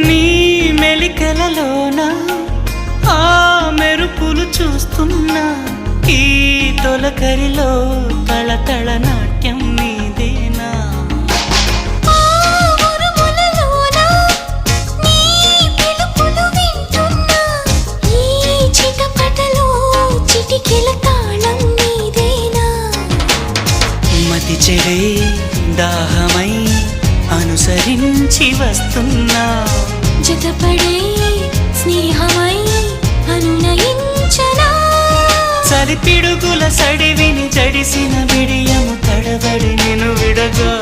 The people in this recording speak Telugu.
నీ మెలికలలోన ఆ మెరుపులు చూస్తున్నా ఈ తొలకరిలో తళతళ నాట్యం నీదేనా మతి చెడే దాహమై అనుసరించి వస్తున్నా జతపడే స్నేహమై అనునయించనా చలి పిడుగుల సడివిని జడిసిన బిడియము తడబడి నిన్ను విడగా